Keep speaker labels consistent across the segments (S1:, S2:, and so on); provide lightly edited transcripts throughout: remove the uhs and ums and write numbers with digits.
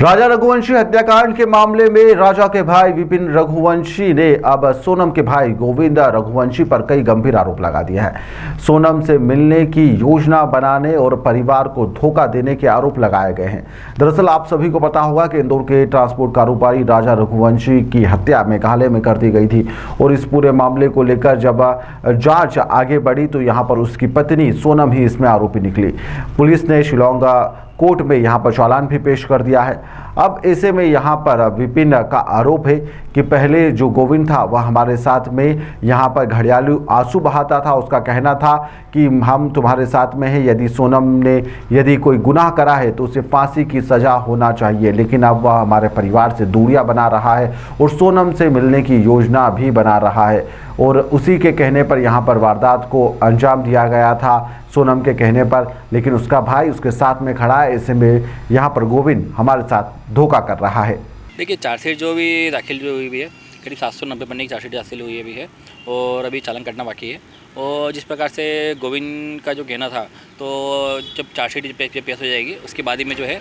S1: राजा रघुवंशी हत्याकांड के मामले में राजा के भाई विपिन रघुवंशी ने अब सोनम के भाई गोविंद रघुवंशी पर कई गंभीर आरोप लगा दिए हैं। सोनम से मिलने की योजना बनाने और परिवार को धोखा देने के आरोप लगाए गए हैं। दरअसल आप सभी को पता होगा कि इंदौर के ट्रांसपोर्ट कारोबारी राजा रघुवंशी की हत्या मेघालय में कर दी गई थी और इस पूरे मामले को लेकर जब जांच आगे बढ़ी तो यहाँ पर उसकी पत्नी सोनम ही इसमें आरोपी निकली। पुलिस ने शिलोंग कोर्ट में यहाँ पर चालान भी पेश कर दिया है। अब ऐसे में यहाँ पर विपिन का आरोप है कि पहले जो गोविंद था वह हमारे साथ में यहाँ पर घड़ियालू आंसू बहाता था। उसका कहना था कि हम तुम्हारे साथ में हैं, यदि सोनम ने यदि कोई गुनाह करा है तो उसे फांसी की सज़ा होना चाहिए, लेकिन अब वह हमारे परिवार से दूरियां बना रहा है और सोनम से मिलने की योजना भी बना रहा है। और उसी के कहने पर यहाँ पर वारदात को अंजाम दिया गया था सोनम के कहने पर, लेकिन उसका भाई उसके साथ में खड़ा है। ऐसे में यहाँ पर गोविंद हमारे साथ धोखा कर रहा है।
S2: देखिए, चार्जशीट जो भी दाखिल जो हुई भी है करीब 790 पन्ने की चार्जशीट हासिल हुई है भी है और अभी चालान कटना बाकी है। और जिस प्रकार से गोविंद का जो कहना था, तो जब चार्जशीट पेश हो जाएगी उसके बाद ही मैं जो है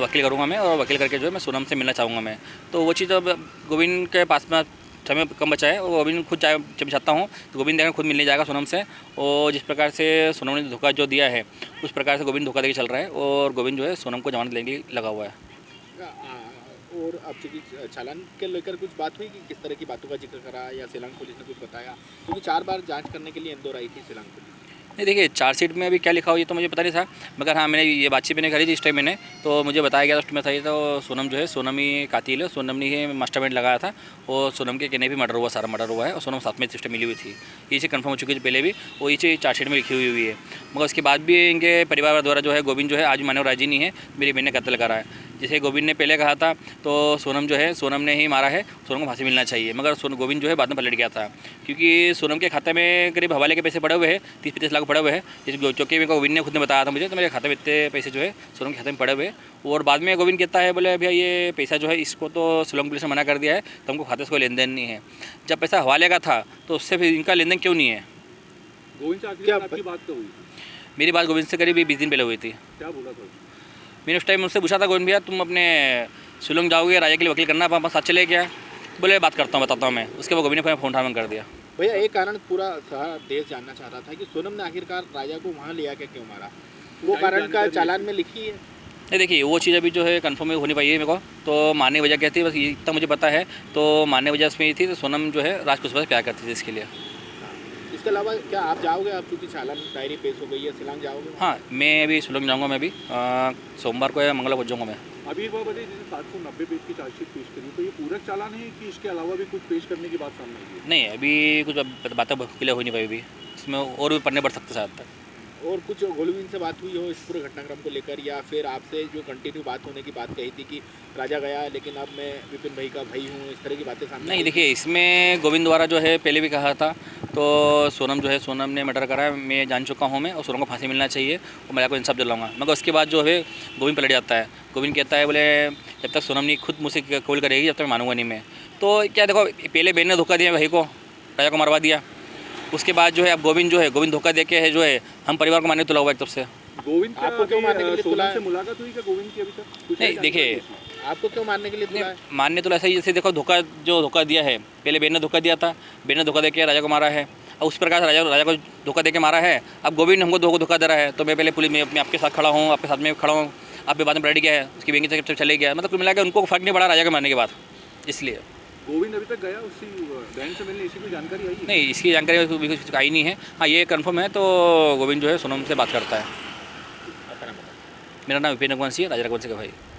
S2: वकील करूँगा मैं, और वकील करके जो है मैं सोनम से मिलना चाहूँगा मैं। तो वो चीज़ अब गोविंद के पास में समय कम बचा है और गोविंद खुद जब चाहता हूँ तो गोविंद देखना खुद मिलने जाएगा सोनम से। और जिस प्रकार से सोनम ने धोखा जो दिया है उस प्रकार से गोविंद धोखा देके चल रहा है और गोविंद जो है सोनम को जमानत लेने के लिए लगा हुआ है।
S3: और अब चूँकि चालान के लेकर कुछ बात हुई कि किस तरह की बातों का जिक्र करा या शिलांग पुलिस ने कुछ बताया, क्योंकि 4 बार जांच करने के लिए इंदौर आई थी शिलांग पुलिस।
S2: नहीं, देखिए, चार्जशीट में अभी क्या लिखा हो ये तो मुझे पता नहीं था, मगर हाँ मैंने ये बातचीत मैंने करी थी इस टाइम मैंने, तो मुझे बताया गया था था ये तो सोनम जो है सोनम ही कातिल है, सोनम ने ही मास्टरमाइंड लगाया था और सोनम के कहने भी मर्डर हुआ, सारा मर्डर हुआ है और सोनम साथ में सिस्टम मिली हुई थी। ये चीज़ कंफर्म हो चुकी है पहले भी, और ये चीज़ चार्जशीट में लिखी हुई है। मगर उसके बाद भी इनके परिवार द्वारा जो है गोविंद जो है आज मानव राजी नहीं है, मेरी बहन ने कत्ल करा है। जैसे गोविंद ने पहले कहा था तो सोनम जो है सोनम ने ही मारा है, सोनम को फांसी मिलना चाहिए, मगर गोविंद जो है बाद में पलट गया था क्योंकि सोनम के खाते में करीब हवाले के पैसे पड़े हुए हैं, 30-35 लाख पड़े हुए हैं, क्योंकि मेरे को गोविंद ने खुद ने बताया था मुझे, तो मेरे खाते में इतने पैसे जो है सोनम के खाते में पड़े हुए। और बाद में गोविंद कहता है बोले भैया ये पैसा जो है इसको तो शिलोंग पुलिस ने मना कर दिया है, तो हमको खाते से कोई लेन देन नहीं है। जब पैसा हवाले का था तो उससे फिर इनका लेन देन क्यों नहीं है?
S3: गोविंद से क्या आपकी बात तो हुई?
S2: मेरी बात गोविंद से करीब 20 दिन पहले हुई थी।
S3: क्या बोला था?
S2: मैंने उस टाइम मुझसे पूछा था गोविंद भैया तुम अपने शिलोंग जाओगे राजा के लिए वकील करना, पापा साथ चले क्या? बोले बात करता हूँ बताता हूँ मैं। उसके बाद गोविंद ने फ़ोन उठाना कर दिया।
S3: भैया एक कारण पूरा सारा देश जानना चाहता था कि सोनम ने आखिरकार राजा को वहाँ लिया के क्यों मारा, वो कारण का चालान में लिखी है?
S2: नहीं, देखिए, वो चीज़ अभी जो है कंफर्म हो नहीं पाई है मेरे को, तो मानने वजह क्या थी बस ये इतना मुझे पता है। तो मानने वजह इसमें ये थी तो सोनम जो है राजकुमार से प्यार करती थी इसके लिए।
S3: इसके अलावा क्या आप जाओगे? आप क्योंकि चालान डायरी पेश हो गई है, शिलांग जाओगे?
S2: हाँ, मैं अभी शिलोंग जाऊँगा। मैं अभी सोमवार को या मंगलवार को जाऊँगा मैं।
S4: अभी एक बार बताइए, जैसे 790 पेज की चार्जशीट पेश करी तो ये पूरक चालान है कि इसके अलावा भी कुछ पेश करने की बात सामने आई है?
S2: नहीं, अभी कुछ बातें क्लियर हो नहीं पाई अभी, इसमें और भी पढ़ने पड़ सकते शायद तक।
S3: और कुछ गोविंद से बात हुई हो इस पूरे घटनाक्रम को लेकर, या फिर आपसे जो कंटिन्यू बात होने की बात कही थी कि राजा गया लेकिन अब मैं विपिन भाई का भाई हूँ, इस तरह की बातें सामने?
S2: नहीं, देखिए, इसमें गोविंद द्वारा जो है पहले भी कहा था तो सोनम जो है सोनम ने मर्डर करा है, मैं जान चुका हूँ मैं, और सोनम को फांसी मिलना चाहिए और मैं को इंसाफ दिलाऊंगा। मगर उसके बाद जो है गोविंद पलट जाता है। गोविंद कहता है बोले जब तक सोनम नहीं खुद मुझसे कबूल करेगी जब तक मानूंगा नहीं मैं। तो क्या देखो, पहले बहन ने धोखा दिया भाई को, राजा को मरवा दिया। उसके बाद जो है अब गोविंद धोखा दे के है जो है हम परिवार को मारने तुला हुआ एक तब से।
S4: गोविंद
S3: आपको क्यों मारने के लिए तुला है?
S4: से मुलाकात हुई क्या गोविंद की अभी तक?
S2: नहीं, देखिए,
S3: आपको क्यों मारने के लिए तुला है?
S2: मानने तो ऐसा ही, जैसे देखो धोखा दिया है, पहले बहन ने धोखा दिया था, बहन ने धोखा देके राजा को मारा है, और उस प्रकार से राजा को धोखा देके मारा है। अब गोविंद हमको धोखा दे रहा है, तो मैं पहले पुलिस में आपके साथ खड़ा हूँ, आपके साथ में खड़ा हूँ, आप भी बाद में पलट गया है, उसकी बहन की चले गया, मतलब कुल मिला के उनको फर्क नहीं पड़ा राजा के मारने के बाद। इसलिए
S4: गोविंद अभी तक गया उसकी बहन से मिलने, इसी कोई जानकारी आई है?
S2: नहीं, इसकी जानकारी कुछ आई नहीं है। हाँ, ये कंफर्म है तो गोविंद जो है सोनम से बात करता है। मेरा नाम विपिन रघुवंशी है, राजा रघुवंशी का भाई।